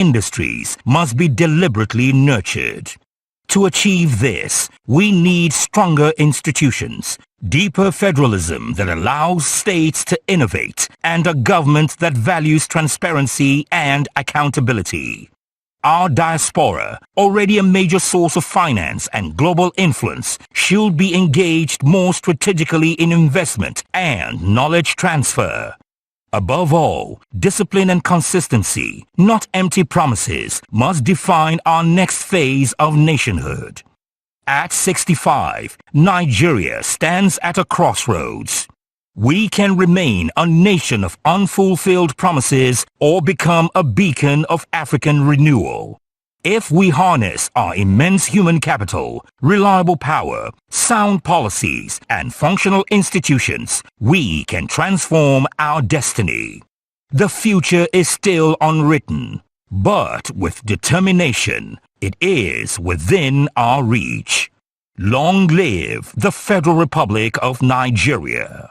industries must be deliberately nurtured. To achieve this, we need stronger institutions, deeper federalism that allows states to innovate, and a government that values transparency and accountability. Our diaspora, already a major source of finance and global influence, should be engaged more strategically in investment and knowledge transfer. Above all, discipline and consistency, not empty promises, must define our next phase of nationhood. At 65, Nigeria stands at a crossroads. We can remain a nation of unfulfilled promises or become a beacon of African renewal. If we harness our immense human capital, reliable power, sound policies, and functional institutions, we can transform our destiny. The future is still unwritten, but with determination, it is within our reach. Long live the Federal Republic of Nigeria.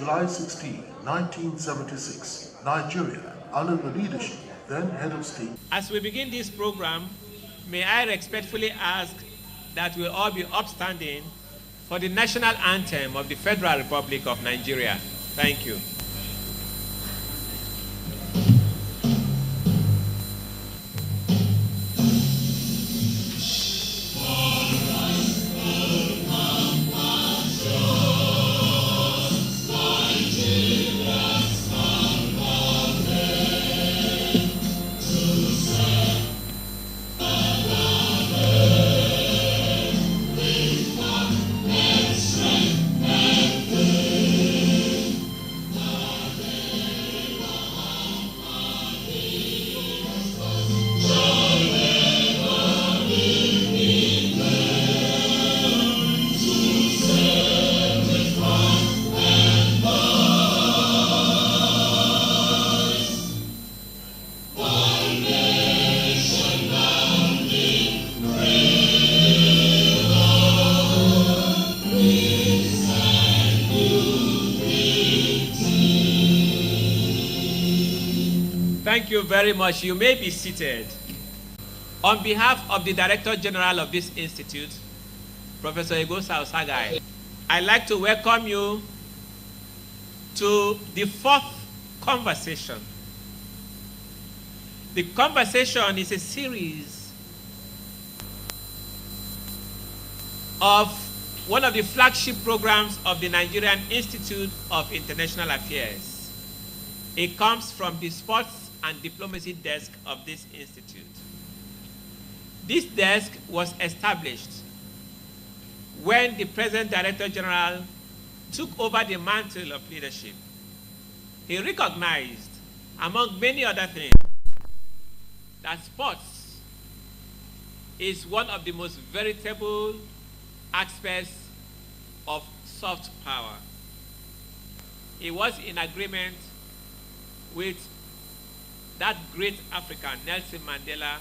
July 16, 1976, Nigeria, under the leadership of then Head of State. As we begin this program, may I respectfully ask that we all be upstanding for the national anthem of the Federal Republic of Nigeria. Thank you. Thank you very much. You may be seated. On behalf of the Director General of this institute, Professor Egosa Osagai, I'd like to welcome you to the fourth conversation. The conversation is a series of one of the flagship programs of the Nigerian Institute of International Affairs. It comes from the Sports and Diplomacy Desk of this institute. This desk was established when the present Director General took over the mantle of leadership. He recognized, among many other things, that sports is one of the most veritable aspects of soft power. He was in agreement with that great African, Nelson Mandela,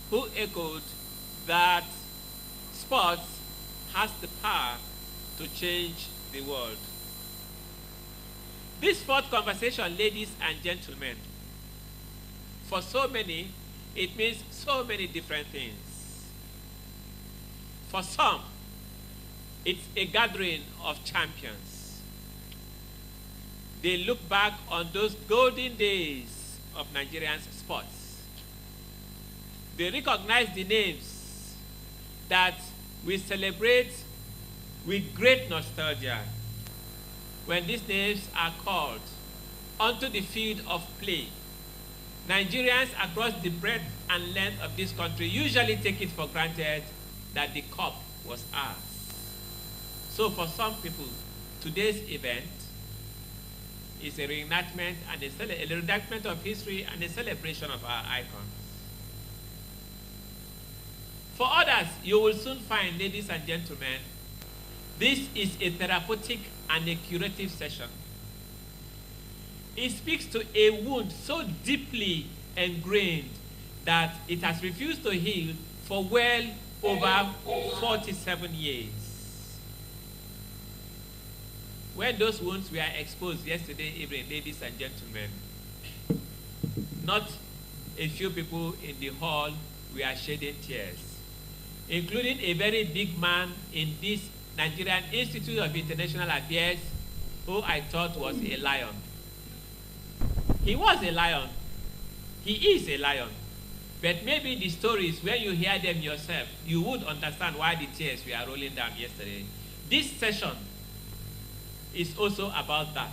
who echoed that sports has the power to change the world. This fourth conversation, ladies and gentlemen, for so many, it means so many different things. For some, it's a gathering of champions. They look back on those golden days of Nigerian sports. They recognize the names that we celebrate with great nostalgia when these names are called onto the field of play. Nigerians across the breadth and length of this country usually take it for granted that the cup was ours. So for some people, today's event is a reenactment and a reenactment of history and a celebration of our icons. For others, you will soon find, ladies and gentlemen, this is a therapeutic and a curative session. It speaks to a wound so deeply ingrained that it has refused to heal for well over 47 years. When those wounds were exposed yesterday evening, ladies and gentlemen, not a few people in the hall were shedding tears, including a very big man in this Nigerian Institute of International Affairs, who I thought was a lion. He was a lion. He is a lion. But maybe the stories, when you hear them yourself, you would understand why the tears were rolling down yesterday. This session is also about that.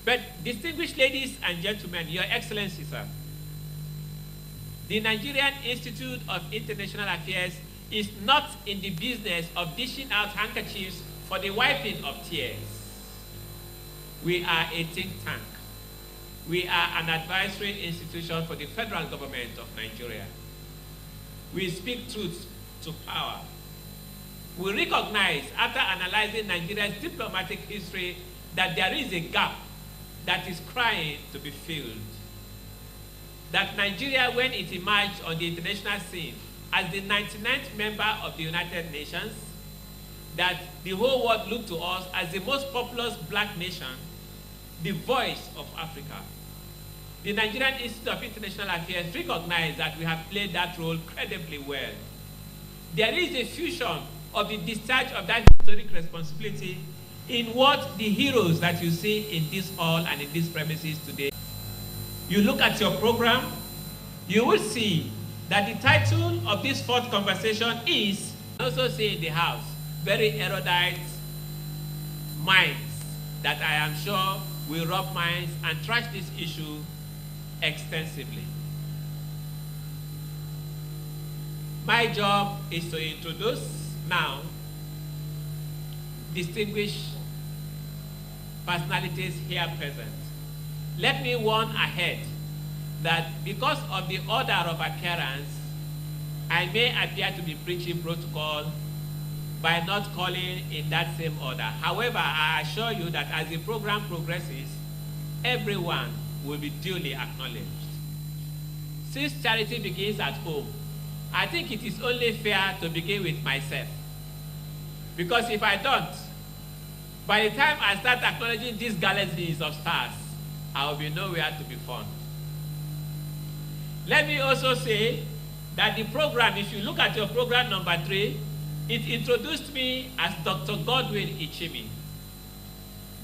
But distinguished ladies and gentlemen, Your Excellency, sir, the Nigerian Institute of International Affairs is not in the business of dishing out handkerchiefs for the wiping of tears. We are a think tank. We are an advisory institution for the federal government of Nigeria. We speak truth to power. We recognize, after analyzing Nigeria's diplomatic history, that there is a gap that is crying to be filled. That Nigeria, when it emerged on the international scene as the 99th member of the United Nations, that the whole world looked to us as the most populous black nation, the voice of Africa. The Nigerian Institute of International Affairs recognized that we have played that role credibly well. There is a fusion of the discharge of that historic responsibility in what the heroes that you see in this hall and in these premises today. You look at your program, you will see that the title of this fourth conversation is, also see in the house, very erudite minds that I am sure will rub minds and trash this issue extensively. My job is to introduce now distinguished personalities here present. Let me warn ahead that because of the order of occurrence, I may appear to be breaching protocol by not calling in that same order. However, I assure you that as the program progresses, everyone will be duly acknowledged. Since charity begins at home, I think it is only fair to begin with myself. Because if I don't, by the time I start acknowledging these galaxies of stars, I will be nowhere to be found. Let me also say that the program, if you look at your program number 3, it introduced me as Dr. Godwin Ichimi.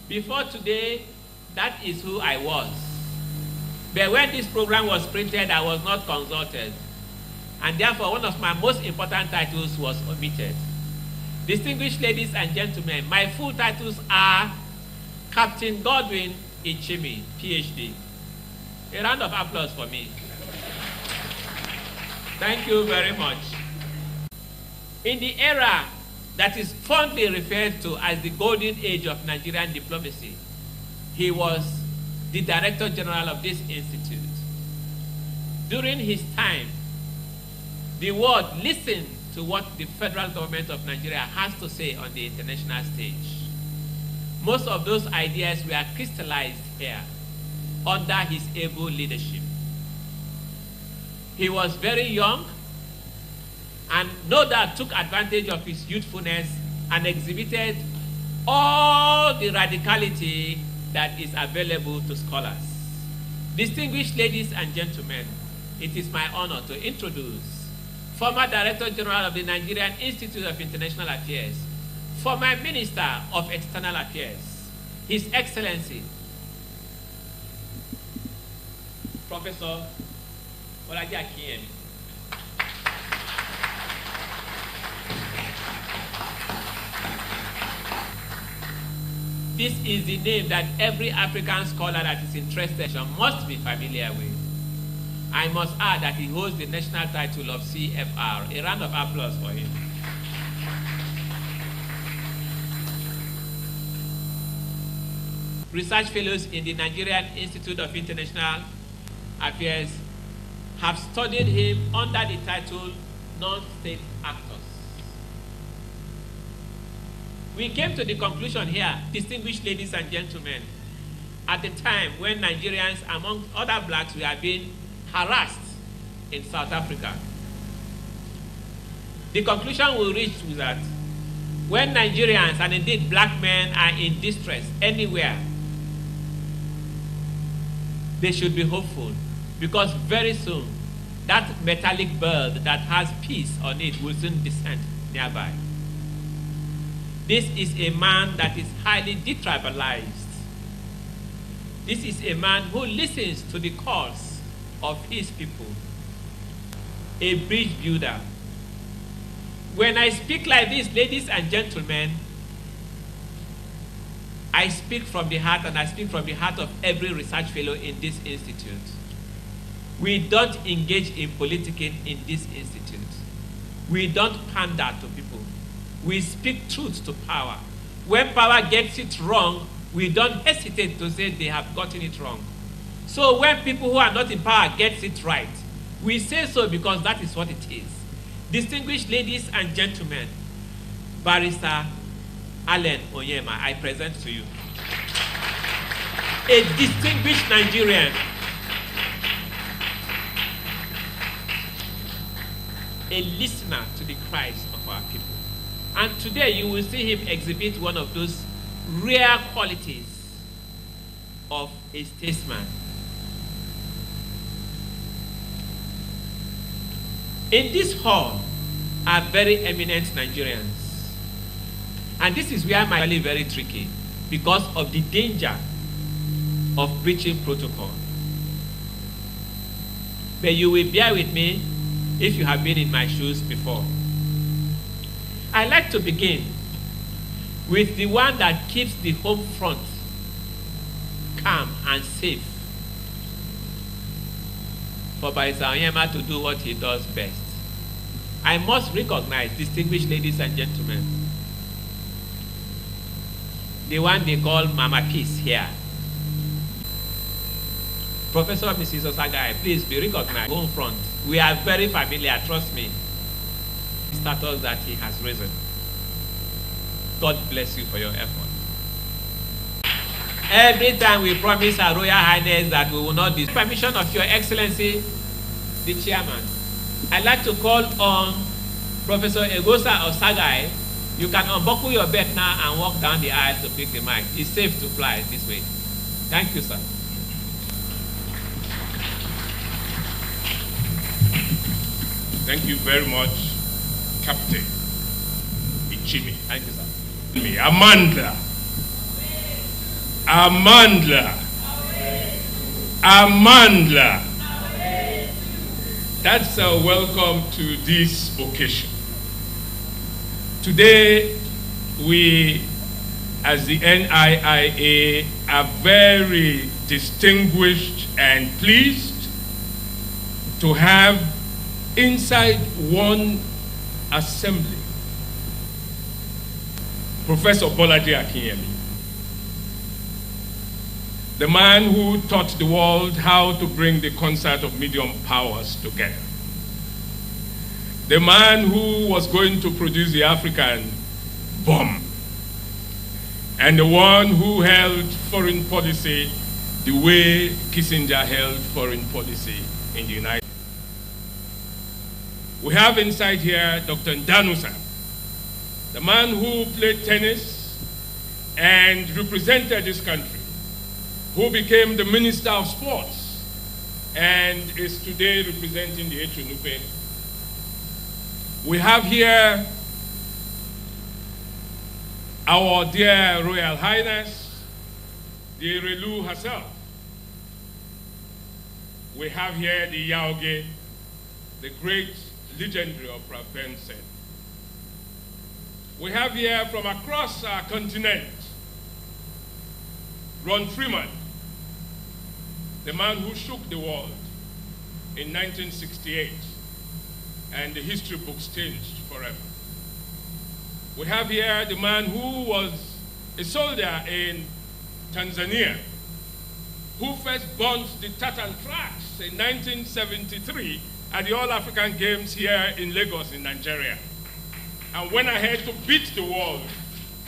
Before today, that is who I was. But when this program was printed, I was not consulted. And therefore, one of my most important titles was omitted. Distinguished ladies and gentlemen, my full titles are Captain Godwin Ichimi, PhD. A round of applause for me. Thank you very much. In the era that is fondly referred to as the golden age of Nigerian diplomacy, he was the Director General of this institute. During his time, the world listened to what the federal government of Nigeria has to say on the international stage. Most of those ideas were crystallized here under his able leadership. He was very young and no doubt took advantage of his youthfulness and exhibited all the radicality that is available to scholars. Distinguished ladies and gentlemen, it is my honor to introduce former Director General of the Nigerian Institute of International Affairs, former Minister of External Affairs, His Excellency, Professor Olaji Akinyemi. This is the name that every African scholar that is interested must be familiar with. I must add that he holds the national title of CFR. A round of applause for him. Research fellows in the Nigerian Institute of International Affairs have studied him under the title Non-State Actors. We came to the conclusion here, distinguished ladies and gentlemen, at the time when Nigerians, among other blacks, were being harassed in South Africa. The conclusion we reached was that when Nigerians, and indeed black men, are in distress anywhere, they should be hopeful, because very soon that metallic bird that has peace on it will soon descend nearby. This is a man that is highly detribalized. This is a man who listens to the calls of his people, a bridge builder. When I speak like this, ladies and gentlemen, I speak from the heart, and I speak from the heart of every research fellow in this institute. We don't engage in politicking in this institute. We don't pander to people. We speak truth to power. When power gets it wrong, we don't hesitate to say they have gotten it wrong. So when people who are not in power gets it right, we say so because that is what it is. Distinguished ladies and gentlemen, Barrister Allen Onyema, I present to you. A distinguished Nigerian, a listener to the cries of our people. And today you will see him exhibit one of those rare qualities of a statesman. In this hall are very eminent Nigerians. And this is where my really very tricky, because of the danger of breaching protocol. But you will bear with me if you have been in my shoes before. I like to begin with the one that keeps the home front calm and safe for Barrister Onyema to do what he does best. I must recognize, distinguished ladies and gentlemen, the one they call Mama Peace here. Professor Mrs. Osagai, please be recognized. Home front. We are very familiar, trust me. The status that he has risen. God bless you for your effort. Every time we promise Her Royal Highness that we will not disturb permission of Your Excellency, the Chairman, I'd like to call on Professor Egosa Osagai. You can unbuckle your belt now and walk down the aisle to pick the mic. It's safe to fly this way. Thank you, sir. Thank you very much, Captain Ichimi. Thank you, sir. Amanda. Amanda. Amanda. That's a welcome to this occasion. Today, we, as the NIIA, are very distinguished and pleased to have inside one assembly Professor Bolaji Akinyemi, the man who taught the world how to bring the concert of medium powers together, the man who was going to produce the African bomb, and the one who held foreign policy the way Kissinger held foreign policy in the United States. We have inside here Dr. Ndanusa, the man who played tennis and represented this country, who became the Minister of Sports and is today representing the Echunupe. We have here our dear Royal Highness, the Relu herself. We have here the Yaoge, the great legendary opera Benson. We have here from across our continent, Ron Freeman, the man who shook the world in 1968, and the history books changed forever. We have here the man who was a soldier in Tanzania, who first burnt the tartan tracks in 1973 at the All-African Games here in Lagos in Nigeria, and went ahead to beat the world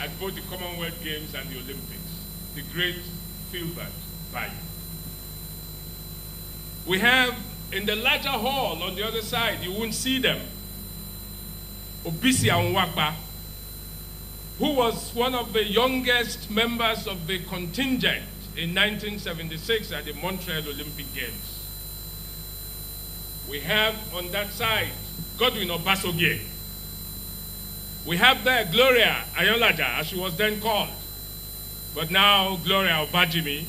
at both the Commonwealth Games and the Olympics, the great Philbert Bayi. We have in the larger hall on the other side, you won't see them, Obisi Anwakba, who was one of the youngest members of the contingent in 1976 at the Montreal Olympic Games. We have on that side Godwin Obasogie. We have there Gloria Ayolaja, as she was then called, but now Gloria Obajimi,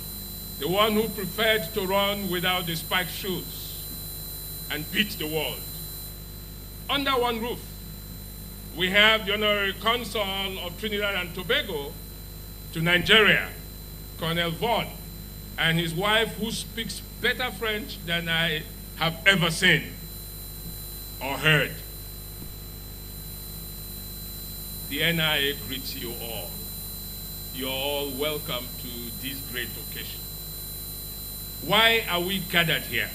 the one who preferred to run without the spiked shoes and beat the world. Under one roof, we have the Honorary Consul of Trinidad and Tobago to Nigeria, Colonel Vaughan, and his wife, who speaks better French than I have ever seen or heard. The NIA greets you all. You're all welcome to this great occasion. Why are we gathered here?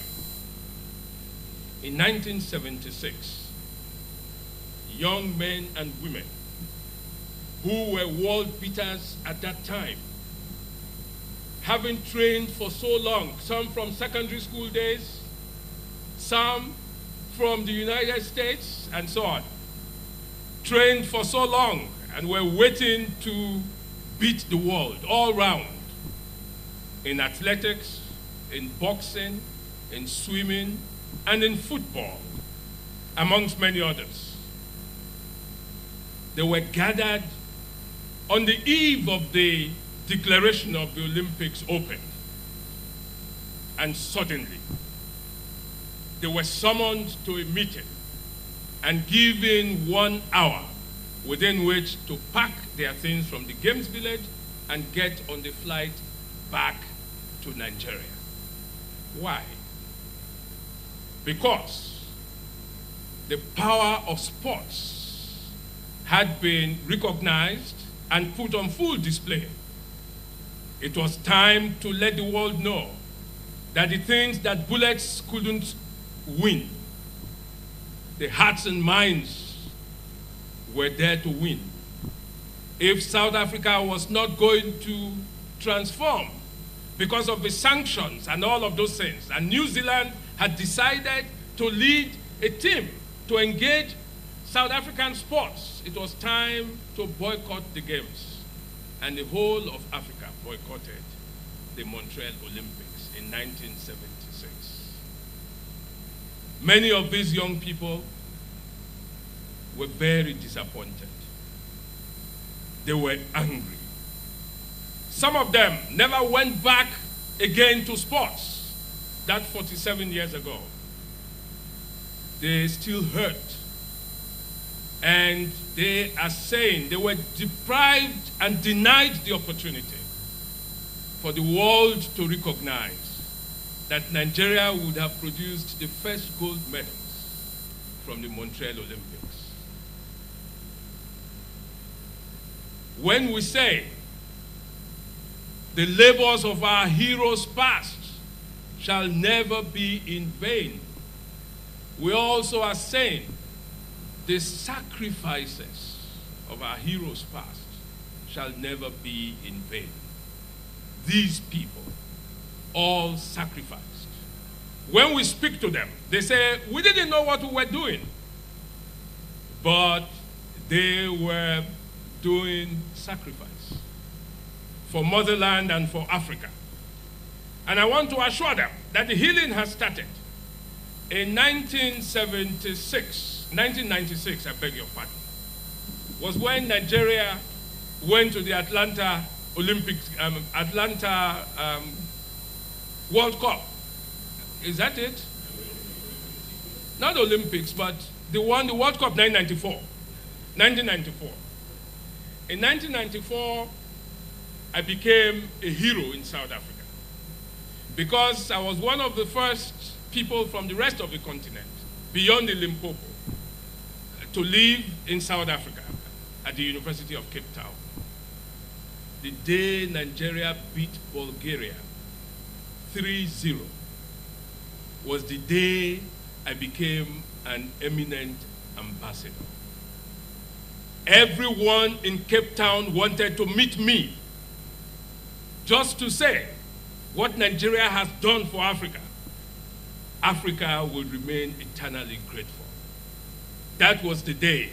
In 1976, young men and women who were world beaters at that time, having trained for so long, some from secondary school days, some from the United States, and so on, trained for so long and were waiting to beat the world all round in athletics, in boxing, in swimming, and in football, amongst many others. They were gathered on the eve of the declaration of the Olympics opened. And suddenly, they were summoned to a meeting and given 1 hour within which to pack their things from the Games Village and get on the flight back to Nigeria. Why? Because the power of sports had been recognized and put on full display. It was time to let the world know that the things that bullets couldn't win, the hearts and minds were there to win. If South Africa was not going to transform because of the sanctions and all of those things, and New Zealand had decided to lead a team to engage South African sports, it was time to boycott the games. And the whole of Africa boycotted the Montreal Olympics in 1976. Many of these young people were very disappointed. They were angry. Some of them never went back again to sports. That 47 years ago. They still hurt. And they are saying they were deprived and denied the opportunity for the world to recognize that Nigeria would have produced the first gold medals from the Montreal Olympics. When we say The labors of our heroes past shall never be in vain. We also are saying the sacrifices of our heroes past shall never be in vain. These people all sacrificed. When we speak to them, they say, we didn't know what we were doing, but they were doing sacrifice for motherland and for Africa. And I want to assure them that the healing has started. In 1996, I beg your pardon, was when Nigeria went to the Atlanta World Cup. Is that it? Not Olympics, but the World Cup 1994. In 1994, I became a hero in South Africa because I was one of the first people from the rest of the continent, beyond the Limpopo, to live in South Africa at the University of Cape Town. The day Nigeria beat Bulgaria 3-0 was the day I became an eminent ambassador. Everyone in Cape Town wanted to meet me just to say what Nigeria has done for Africa. Africa will remain eternally grateful. That was the day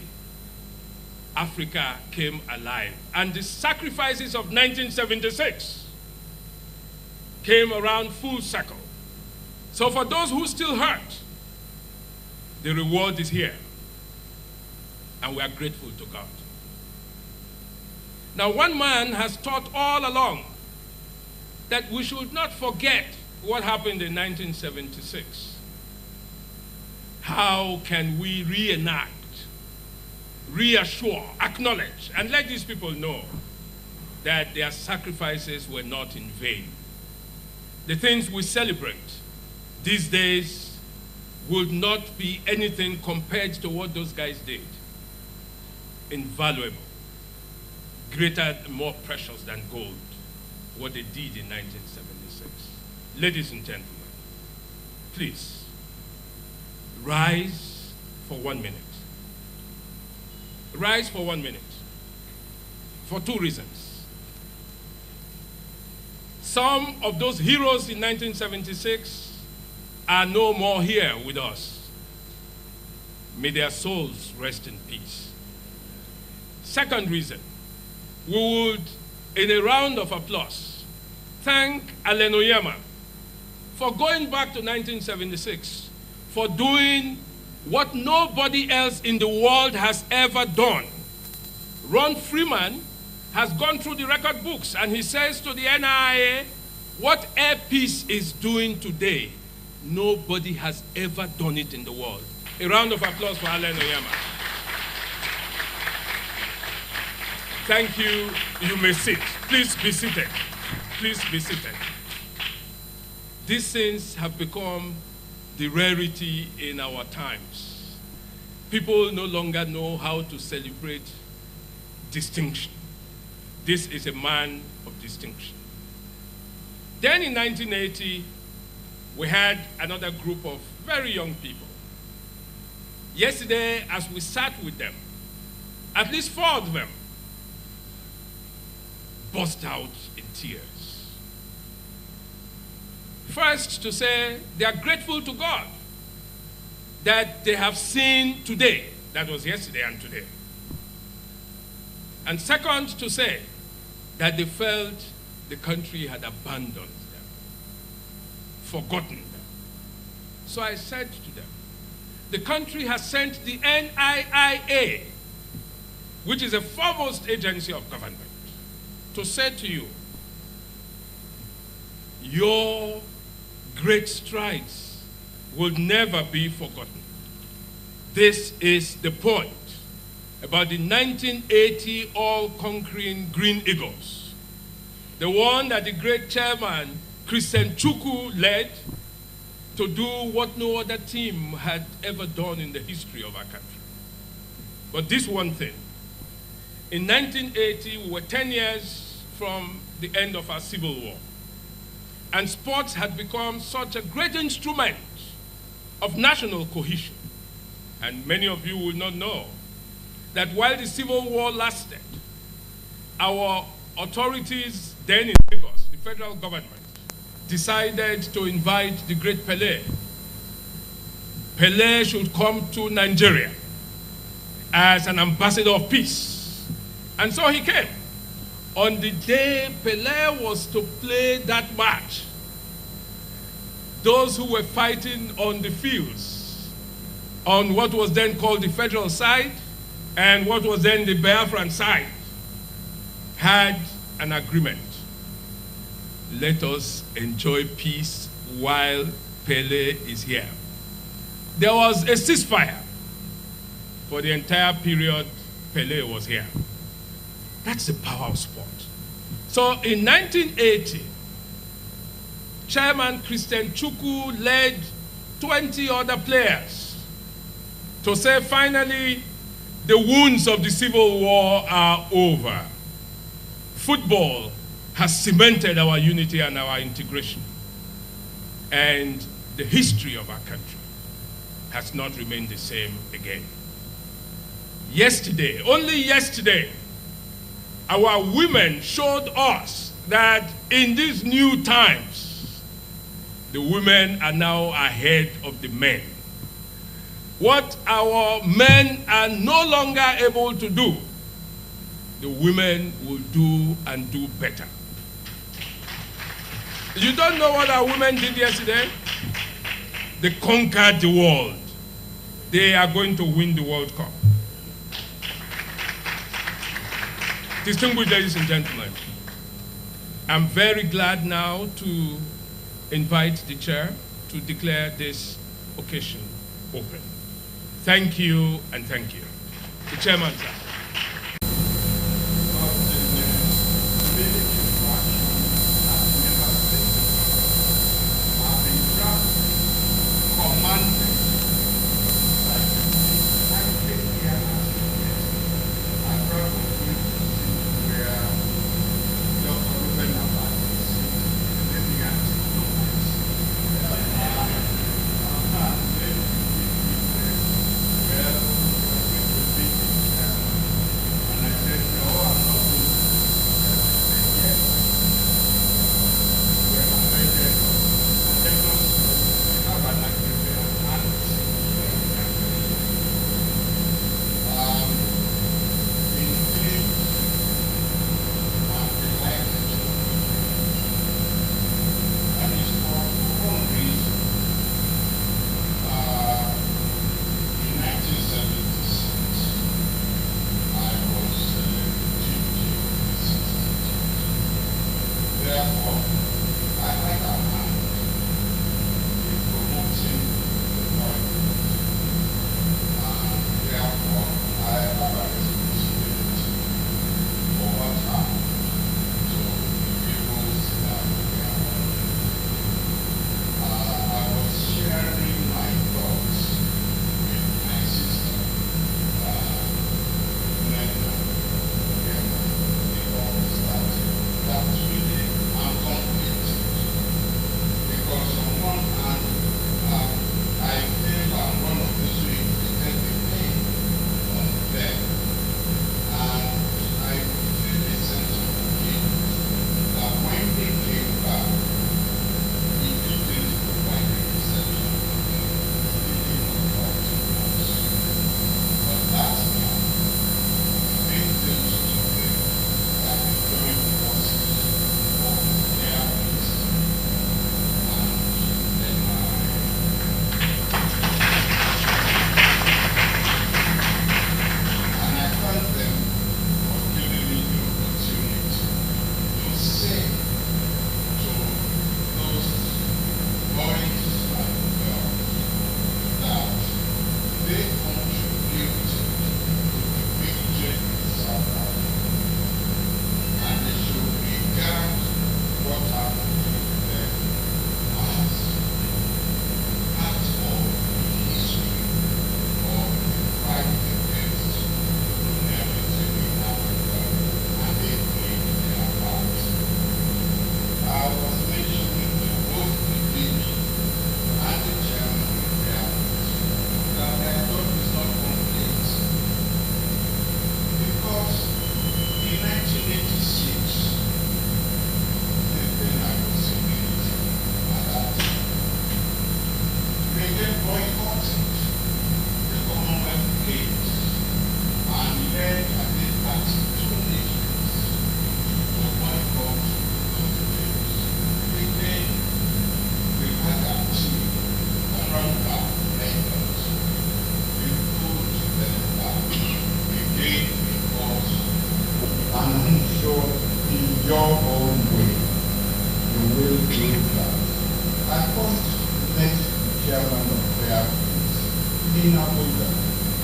Africa came alive. And the sacrifices of 1976 came around full circle. So for those who still hurt, the reward is here. And we are grateful to God. Now, one man has taught all along that we should not forget what happened in 1976. How can we reenact, reassure, acknowledge, and let these people know that their sacrifices were not in vain? The things we celebrate these days would not be anything compared to what those guys did. Invaluable, greater and more precious than gold, what they did in 1976. Ladies and gentlemen, please rise for 1 minute. Rise for 1 minute for two reasons. Some of those heroes in 1976 are no more here with us. May their souls rest in peace. Second reason, we would, in a round of applause, thank Allen Onyema for going back to 1976, for doing what nobody else in the world has ever done. Ron Freeman has gone through the record books and he says to the NIA, what Air Peace is doing today, nobody has ever done it in the world. A round of applause for Allen Onyema. Thank you. You may sit. Please be seated. Please be seated. These things have become the rarity in our times. People no longer know how to celebrate distinction. This is a man of distinction. Then in 1980, we had another group of very young people. Yesterday, as we sat with them, at least 4 of them burst out in tears. First, to say they are grateful to God that they have seen today. That was yesterday and today. And second, to say that they felt the country had abandoned them, forgotten them. So I said to them, the country has sent the NIIA, which is a foremost agency of government, to say to you, your great strides will never be forgotten. This is the point about the 1980 all-conquering Green Eagles, the one that the great chairman, Christian Chukwu, led to do what no other team had ever done in the history of our country. But this one thing, in 1980, we were 10 years from the end of our civil war. And sports had become such a great instrument of national cohesion. And many of you will not know that while the civil war lasted, our authorities then in Lagos, the federal government, decided to invite the great Pelé. Pelé should come to Nigeria as an ambassador of peace. And so he came. On the day Pelé was to play that match, those who were fighting on the fields, on what was then called the federal side and what was then the Biafran side, had an agreement. Let us enjoy peace while Pelé is here. There was a ceasefire for the entire period Pelé was here. That's the power of sport. So in 1980, Chairman Christian Chukwu led 20 other players to say, finally, the wounds of the Civil War are over. Football has cemented our unity and our integration. And the history of our country has not remained the same again. Yesterday, only yesterday, our women showed us that in these new times, the women are now ahead of the men. What our men are no longer able to do, the women will do and do better. You don't know what our women did yesterday? They conquered the world. They are going to win the World Cup. Distinguished ladies and gentlemen, I'm very glad now to invite the chair to declare this occasion open. Thank you and thank you. The chairman, sir. in Abuja.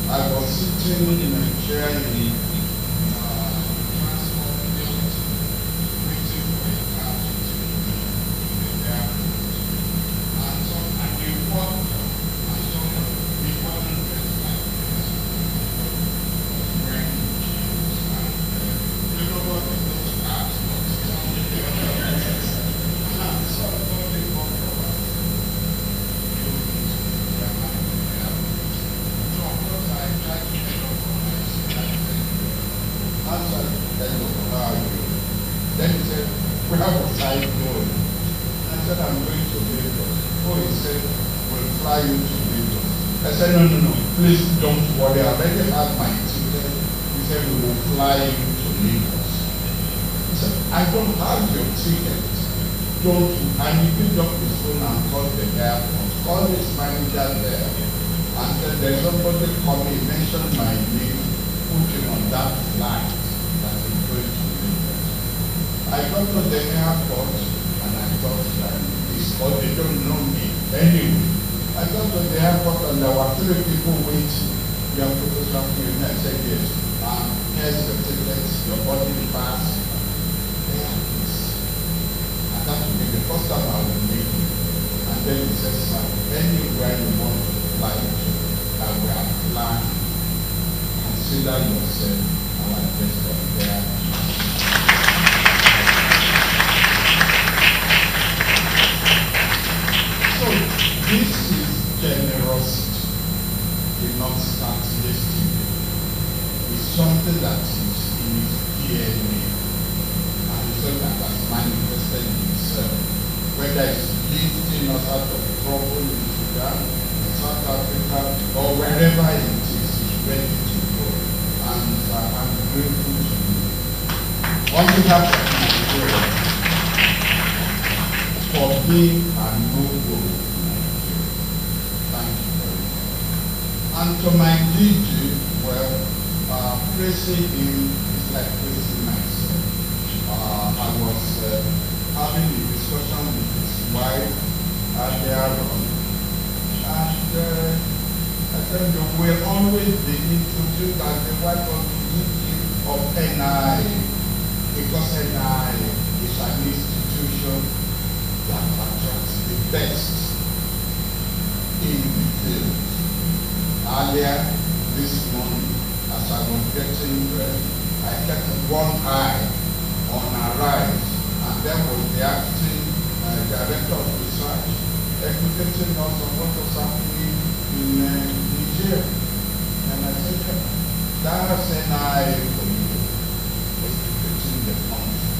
I was sitting in a chair in the transport building, waiting for a car to take me to the airport. And we walked up, and someone, we wasn't dressed like this. Was wearing jeans, and you know what those cars was telling me. And somebody walked up. Then he said, where was I going? I said, I'm going to Lagos. Oh, he said, we'll fly you to Lagos. I said, no, please don't worry. I already have my ticket. He said, we will fly you to Lagos. He said, I don't have your ticket. Don't you? And he picked up his phone and called the airport. Called his manager there. And said, there's somebody coming, mentioned my name, put him on that flight that is going to Lagos. I got to the airport and I thought that it's called, they don't know me. Anyway, I got to the airport and there were 3 people waiting. You have photographed you. And I said, yes, here's your ticket, your boarding pass. There it is. And that will be the first time I will meet you. And then he says, sir, anywhere you want to fly to, I will apply. Consider yourself our guest of there. So this is generosity. Did not start yesterday. It's something that is in his DNA. And it's something that has manifested itself. Whether it's lifting us out of trouble in Sudan, South Africa, or wherever it is, it's ready to go. And I'm grateful to you. On behalf of Nigeria, for being a noble Nigeria. Thank you very much. And to my DJ, well, praising him is like praising myself. I was having a discussion with his wife earlier on. And I said, you will always be introduced as the wife of the duty of NI, because NI is an institution that attracts the best in the field. Earlier this morning, as I was getting dressed, I kept one eye on Arise, and there was the acting director of research educating us on what was happening in Niger. And I said, that's NI for you, educating the country,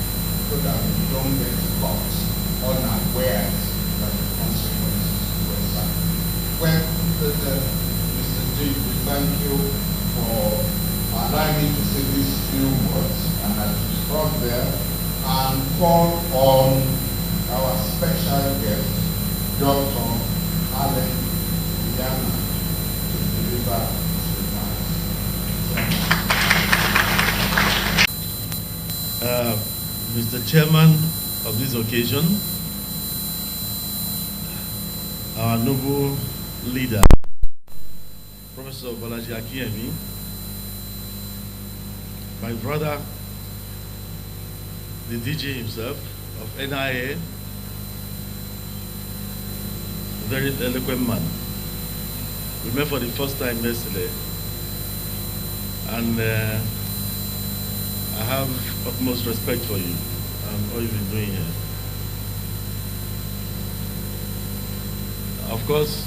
so that we don't get caught unawares that the consequences were happening. Well, Mr. G, we thank you for allowing me to say these few words, and I should stop there and call on our special guest, Dr. Allen Yana, to deliver his remarks. Mr. Chairman of this occasion, our noble leader, Professor Bolaji Akinyemi, my brother, the DJ himself of NIA, a very eloquent man. We met for the first time yesterday, and I have utmost respect for you and what you've been doing here. Of course,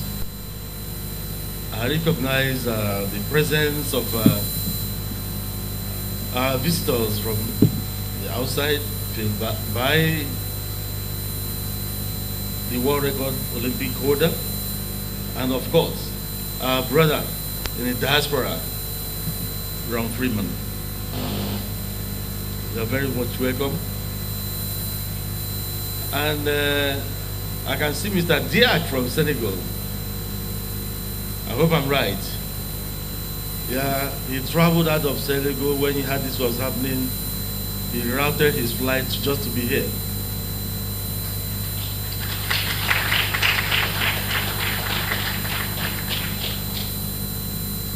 I recognize the presence of our visitors from the outside, by the world record Olympic holder, and of course, our brother in the diaspora, Ron Freeman. They are very much welcome. And I can see Mr. Diak from Senegal. I hope I'm right. Yeah, he traveled out of Senegal when he heard this was happening. He routed his flight just to be here.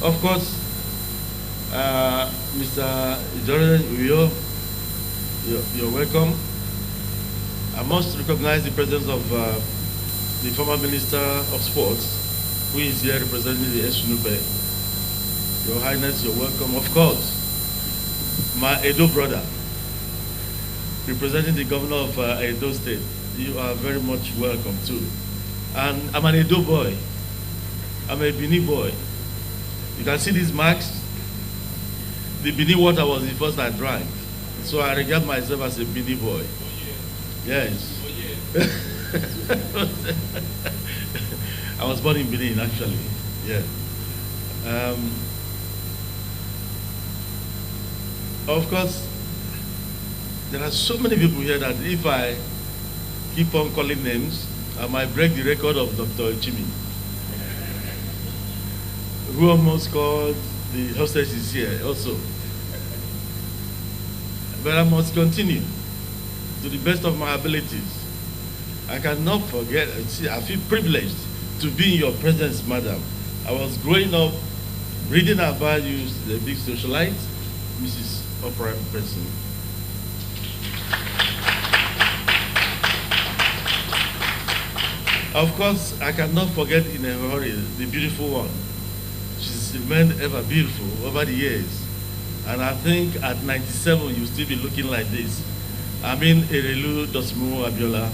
Of course, Mr. Jordan Uyo, you're welcome. I must recognize the presence of the former Minister of Sports, who is here representing the SNUP. Your Highness, you're welcome. Of course, my Edo brother, representing the Governor of Edo State, you are very much welcome too. And I'm an Edo boy. I'm a Bini boy. You can see these marks. The Bini water was the first I drank. So I regard myself as a Bini boy. Yes. I was born in Benin, actually. Yeah. Of course, there are so many people here that if I keep on calling names, I might break the record of Dr. Chimi, who almost called the hostages here also. But I must continue to the best of my abilities. I cannot forget, see, I feel privileged to be in your presence, madam. I was growing up reading about you, the big socialite, Mrs. Oprah Person. Of course, I cannot forget in a hurry the beautiful one. She's remained ever beautiful over the years. And I think at 97, you'll still be looking like this. I mean, Erelu Dosmu Abiola.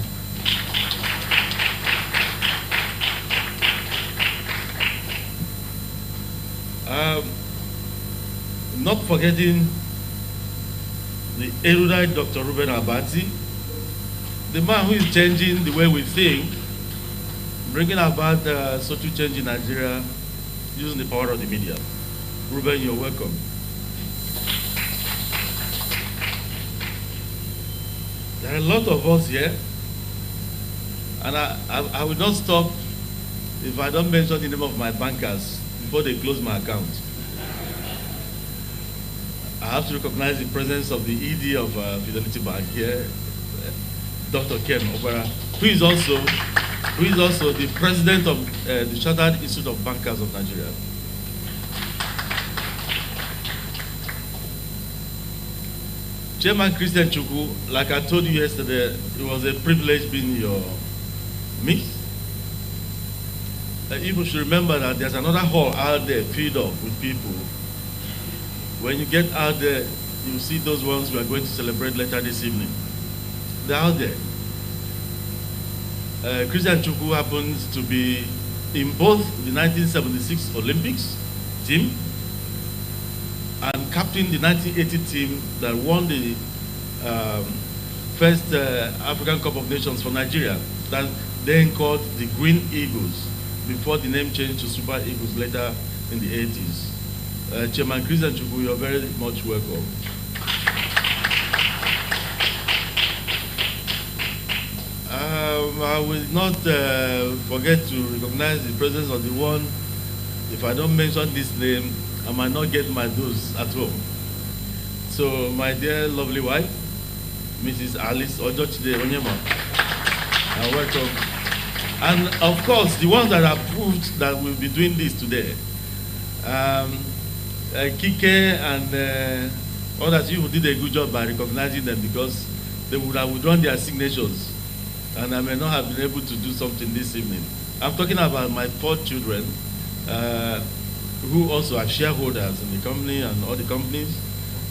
Not forgetting the erudite Dr. Ruben Abati, the man who is changing the way we think, bringing about social change in Nigeria using the power of the media. Ruben, you're welcome. There are a lot of us here, and I will not stop if I don't mention the name of my bankers before they close my account. I have to recognize the presence of the ED of Fidelity Bank here, Dr. Ken Obara, who is also the president of the Chartered Institute of Bankers of Nigeria. Chairman Christian Chukwu, like I told you yesterday, it was a privilege being your midst. People should remember that there's another hall out there filled up with people. When you get out there, you see those ones we are going to celebrate later this evening. They're out there. Christian Chukwu happens to be in both the 1976 Olympics team and captain the 1980 team that won the first African Cup of Nations for Nigeria, that then called the Green Eagles, before the name changed to Super Eagles later in the 80s. Chairman Christian Chukwu, you're very much welcome. I will not forget to recognize the presence of the one, if I don't mention this name, I might not get my dose at home. So my dear lovely wife, Mrs. Alice Ojochide Onyema, welcome. And of course, the ones that have proved that we'll be doing this today, Kike and others, you did a good job by recognizing them because they would have withdrawn their signatures and I may not have been able to do something this evening. I'm talking about my 4 children who also are shareholders in the company and all the companies,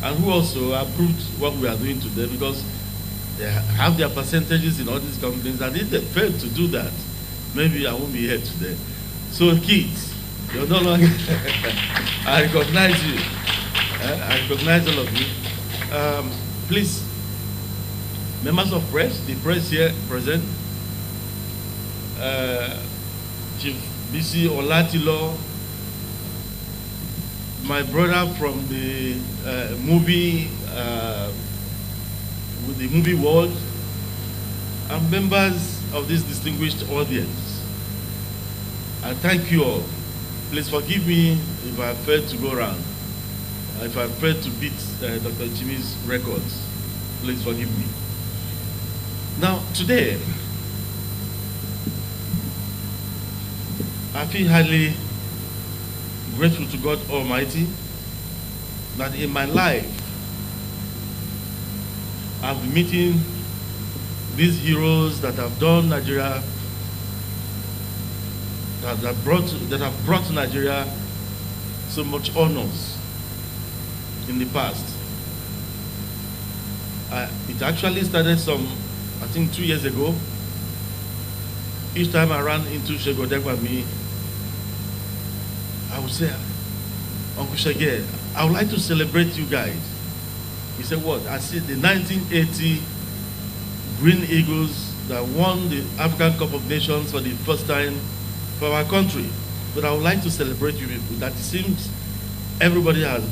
and who also approved what we are doing today because they have their percentages in all these companies, and if they fail to do that, maybe I won't be here today. So kids, you're no longer, I recognize you. I recognize all of you. Please, members of press, the press here present, Chief BC Olatilo, my brother from the movie world, and members of this distinguished audience. I thank you all. Please forgive me if I failed to go around, if I failed to beat Dr. Chimi's records. Please forgive me. Now, today, I feel highly grateful to God Almighty that in my life, I've been meeting these heroes that have done Nigeria, that have brought Nigeria so much honors in the past. It actually started I think 2 years ago. Each time I ran into Shegodegwami, I would say, Uncle Shege, I would like to celebrate you guys. He said, what? I said the 1980 Green Eagles that won the African Cup of Nations for the first time for our country. But I would like to celebrate you people. That it seems everybody has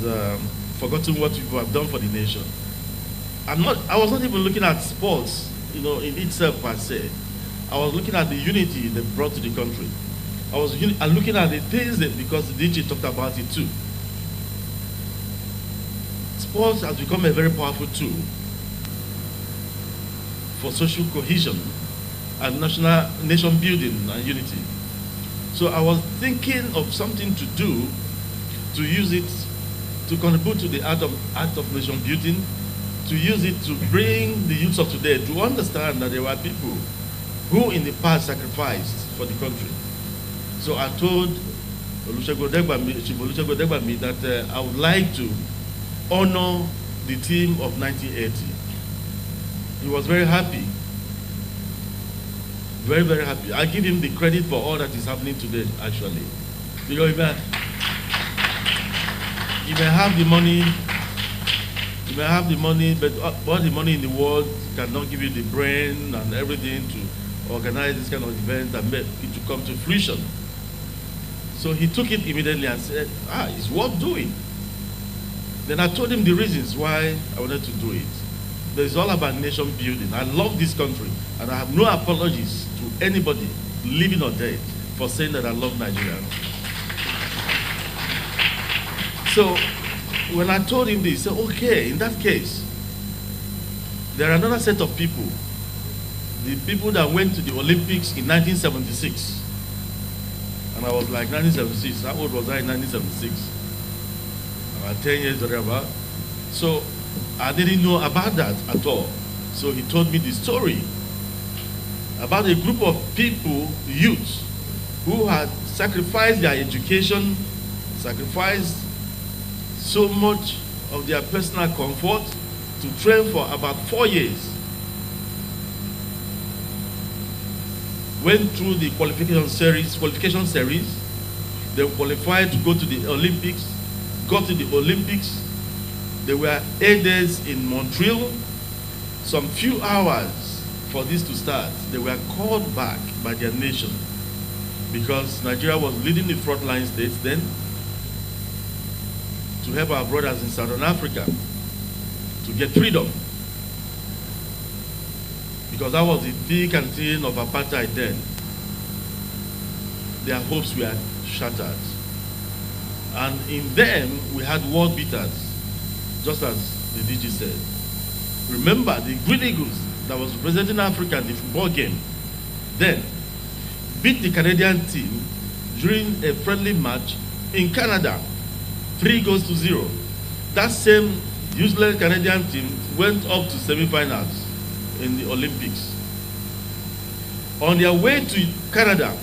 forgotten what people have done for the nation. I was not even looking at sports, in itself per se. I was looking at the unity they brought to the country. I was looking at the things because the DJ talked about it too. Sports has become a very powerful tool for social cohesion and nation building and unity. So I was thinking of something to do to use it to contribute to the act of nation building, to use it to bring the youth of today to understand that there were people who in the past sacrificed for the country. So I told Olusegun Odegbami that I would like to honor the team of 1980. He was very happy. Very, very happy. I give him the credit for all that is happening today, actually. Because you may have the money, but all the money in the world cannot give you the brain and everything to organize this kind of event and make it to come to fruition. So he took it immediately and said, it's worth doing. Then I told him the reasons why I wanted to do it. It's all about nation building. I love this country, and I have no apologies to anybody, living or dead, for saying that I love Nigeria. So when I told him this, he said, okay, in that case, there are another set of people, the people that went to the Olympics in 1976. And I was like, 1976, how old was I in 1976? About 10 years or whatever. So I didn't know about that at all. So he told me the story about a group of people, youth, who had sacrificed their education, sacrificed so much of their personal comfort to train for about 4 years. Went through the qualification series. They qualified to go to the Olympics, got to the Olympics. They were 8 days in Montreal, some few hours for this to start. They were called back by their nation because Nigeria was leading the frontline states then to help our brothers in Southern Africa to get freedom. Because that was the thick and thin of apartheid then. Their hopes were shattered. And in them, we had world beaters, just as the DG said. Remember, the Green Eagles that was representing Africa in the football game then beat the Canadian team during a friendly match in Canada, 3-0. That same useless Canadian team went up to semi-finals in the Olympics. On their way to Canada,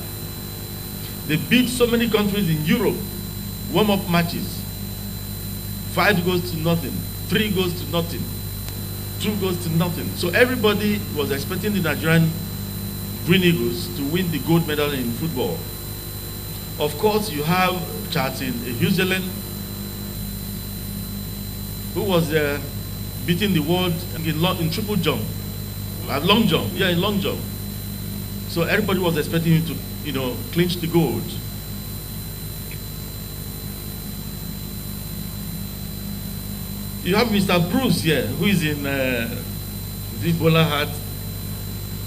they beat so many countries in Europe, warm-up matches. 5-0, 3-0, 2-0. So everybody was expecting the Nigerian Green Eagles to win the gold medal in football. Of course, you have Charlton Hughes, who was beating the world in triple jump, long jump, in long jump. So everybody was expecting him to, clinch the gold. You have Mr. Bruce here, who is in the bowler hat.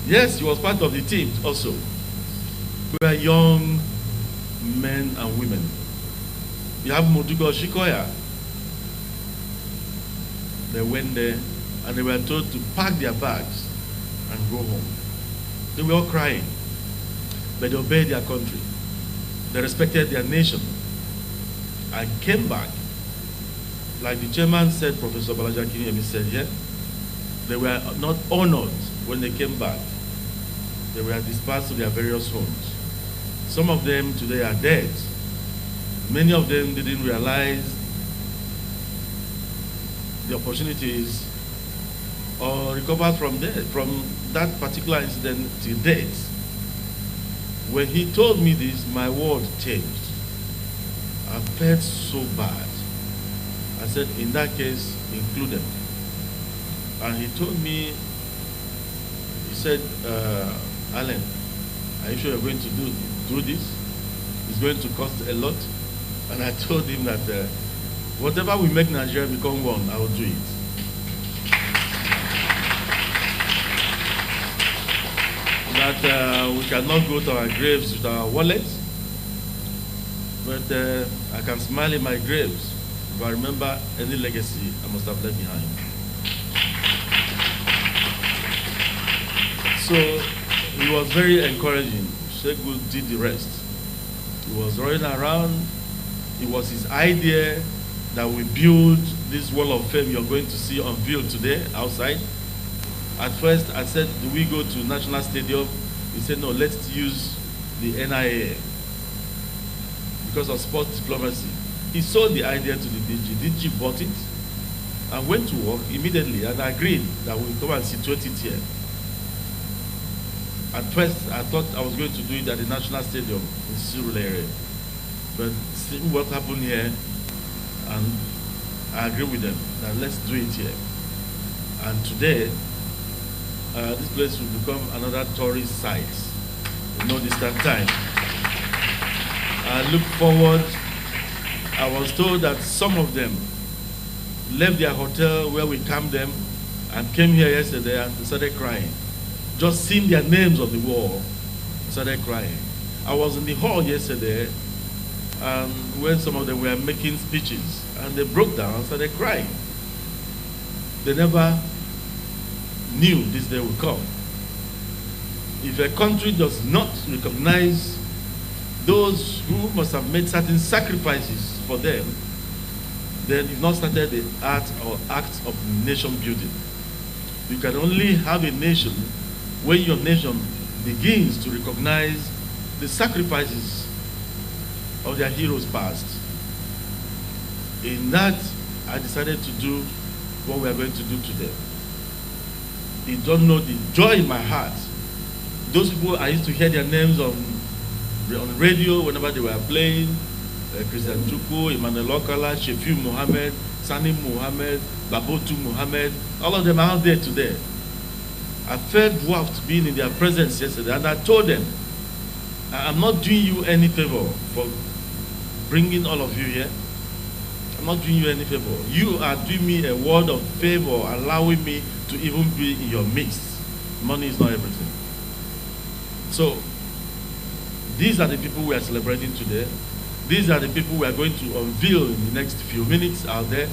Yes, he was part of the team also. We were young men and women. You have Modugo Shikoya. They went there and they were told to pack their bags and go home. They were all crying, but they obeyed their country. They respected their nation. I came back, like the chairman said, Professor Balaja Kinyemi said here, they were not honored when they came back. They were dispersed to their various homes. Some of them today are dead. Many of them didn't realize the opportunities or recovered from that particular incident to date. When he told me this, my world changed. I felt so bad. I said, in that case, include them. And he told me, he said, Alan, are you sure you're going to do this? It's going to cost a lot. And I told him that whatever we make Nigeria become one, I will do it. That we cannot go to our graves with our wallets, but I can smile in my graves if I remember any legacy I must have left behind. So it was very encouraging. Segun did the rest. He was running around. It was his idea that we build this wall of fame you're going to see unveiled today outside. At first, I said, do we go to National Stadium? He said, no, let's use the NIA because of sports diplomacy. He sold the idea to the DG. DG bought it and went to work immediately and agreed that we'll come and situate it here. At first, I thought I was going to do it at the National Stadium in Surulere. But seeing what happened here, and I agree with them that let's do it here. And today, this place will become another tourist site in no distant time. I look forward. I was told that some of them left their hotel where we camped them and came here yesterday and started crying. Just seeing their names on the wall, started crying. I was in the hall yesterday when some of them were making speeches and they broke down and started crying. They never knew this day would come. If a country does not recognize those who must have made certain sacrifices for them, then you've not started the art or act of nation building. You can only have a nation when your nation begins to recognize the sacrifices of their heroes past. In that, I decided to do what we are going to do today. You don't know the joy in my heart. Those people, I used to hear their names on radio whenever they were playing. Christian Chukwu, Emmanuel Okala, Shefiu Mohammed, Sani Mohammed, Babotu Mohammed, all of them are out there today. I felt dwarfed being in their presence yesterday, and I told them, I'm not doing you any favor for bringing all of you here. I'm not doing you any favor. You are doing me a word of favor, allowing me to even be in your midst. Money is not everything. So, these are the people we are celebrating today. These are the people we are going to unveil in the next few minutes out there.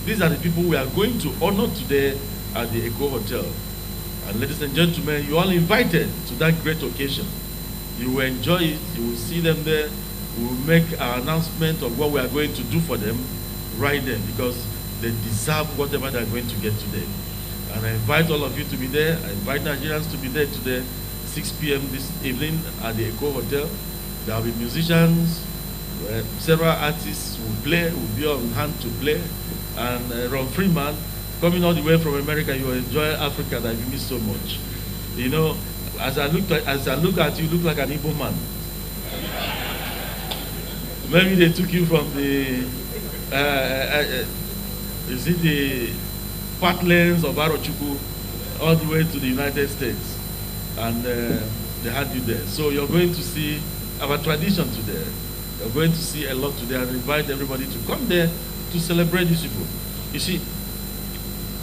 These are the people we are going to honor today at the Eco Hotel. And ladies and gentlemen, you are all invited to that great occasion. You will enjoy it. You will see them there. We will make our announcement of what we are going to do for them right there, because they deserve whatever they are going to get today. And I invite all of you to be there. I invite Nigerians to be there today, 6 p.m. this evening at the Eco Hotel. There will be musicians, several artists will play, will be on hand to play. And Ron Freeman, coming all the way from America, you will enjoy Africa that you miss so much. You know, as I look at you, look like an Igbo man. Maybe they took you from the, is it the Parklands of Arochukwu all the way to the United States, and they had you there. So you're going to see our tradition today. You're going to see a lot today, and invite everybody to come there to celebrate these people. You see,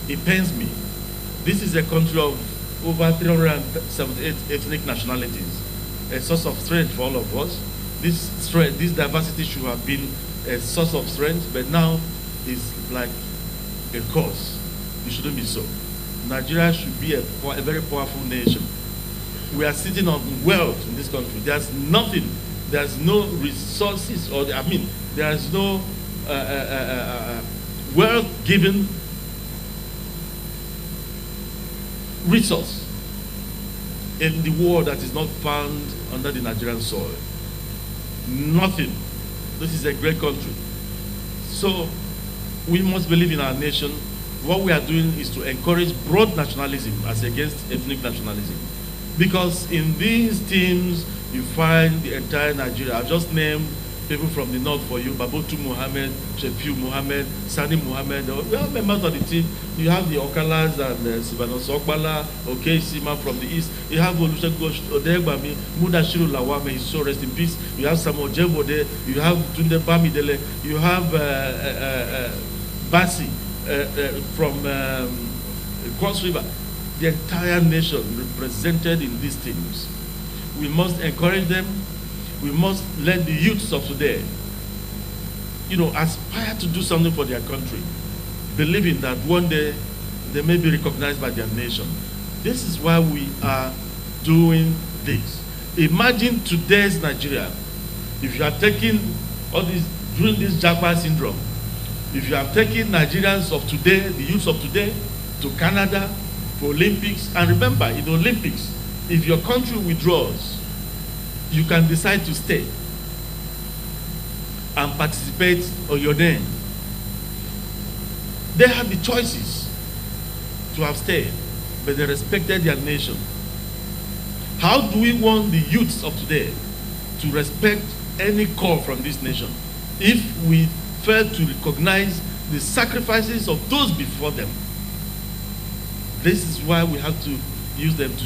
it pains me. This is a country of over 378 ethnic nationalities, a source of strength for all of us. This strength, this diversity should have been a source of strength, but now it's like a cause. It shouldn't be so. Nigeria should be a very powerful nation. We are sitting on wealth in this country. There's nothing, there's no resources, or there is no wealth-giving resource in the world that is not found under the Nigerian soil. Nothing. This is a great country. So we must believe in our nation. What we are doing is to encourage broad nationalism as against ethnic nationalism. Because in these teams, you find the entire Nigeria. I've just named people from the north for you: Babotu Muhammad, Shefiu Muhammad, Sani Muhammad. We are members of the team. You have the Okalas and Sibanos Okbala, Sima from the east. You have Olusegun Odegbami, Mudashiru Lawame, his soul rest in peace. You have Samuel Jebode. You have Tunde Bamidele. You have Basi from Cross River. The entire nation represented in these teams. We must encourage them. We must let the youths of today, aspire to do something for their country, believing that one day they may be recognized by their nation. This is why we are doing this. Imagine today's Nigeria. If you are taking all this, during this Japa syndrome, if you have taken Nigerians of today, the youths of today, to Canada for Olympics, and remember, in the Olympics, if your country withdraws, you can decide to stay and participate on your name. They had the choices to have stayed, but they respected their nation. How do we want the youths of today to respect any call from this nation if we fail to recognize the sacrifices of those before them? This is why we have to use them to,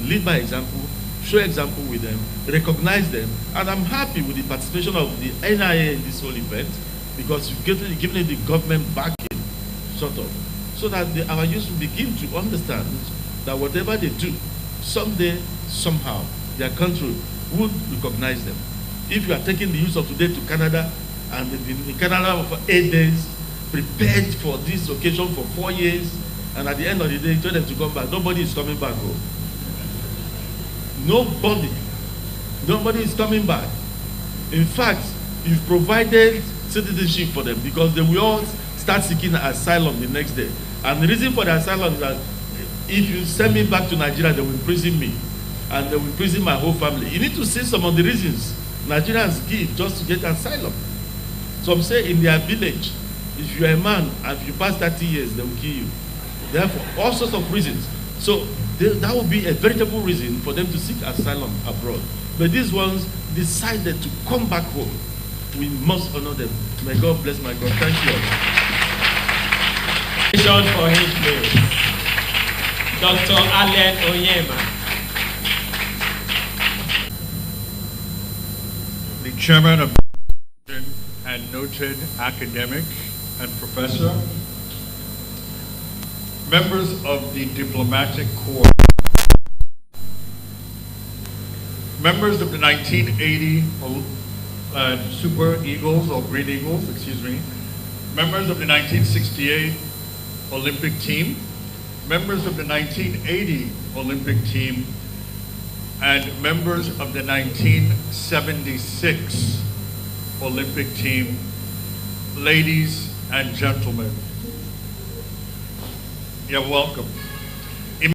lead by example, show example with them, recognize them, and I'm happy with the participation of the NIA in this whole event, because you've given it the government backing, sort of, so that our youth will begin to understand that whatever they do, someday, somehow, their country would recognize them. If you are taking the youth of today to Canada, and they've been in Canada for 8 days, prepared for this occasion for 4 years, and at the end of the day, you tell them to come back, nobody is coming back home. Nobody is coming back. In fact, you've provided citizenship for them, because they will all start seeking asylum the next day. And the reason for the asylum is that if you send me back to Nigeria, they will imprison me, and they will imprison my whole family. You need to see some of the reasons Nigerians give just to get asylum. Some say in their village, if you're a man and if you pass 30 years, they will kill you. Therefore, all sorts of reasons. So that would be a veritable reason for them to seek asylum abroad. But these ones decided to come back home. We must honor them. May God bless my God. Thank you all. For him, please. Dr. Allen Onyema. The chairman of and noted academic and professor, members of the diplomatic corps, members of the 1980 Super Eagles, or Green Eagles, excuse me, members of the 1968 Olympic team, members of the 1980 Olympic team, and members of the 1976 Olympic team, ladies and gentlemen, you're welcome.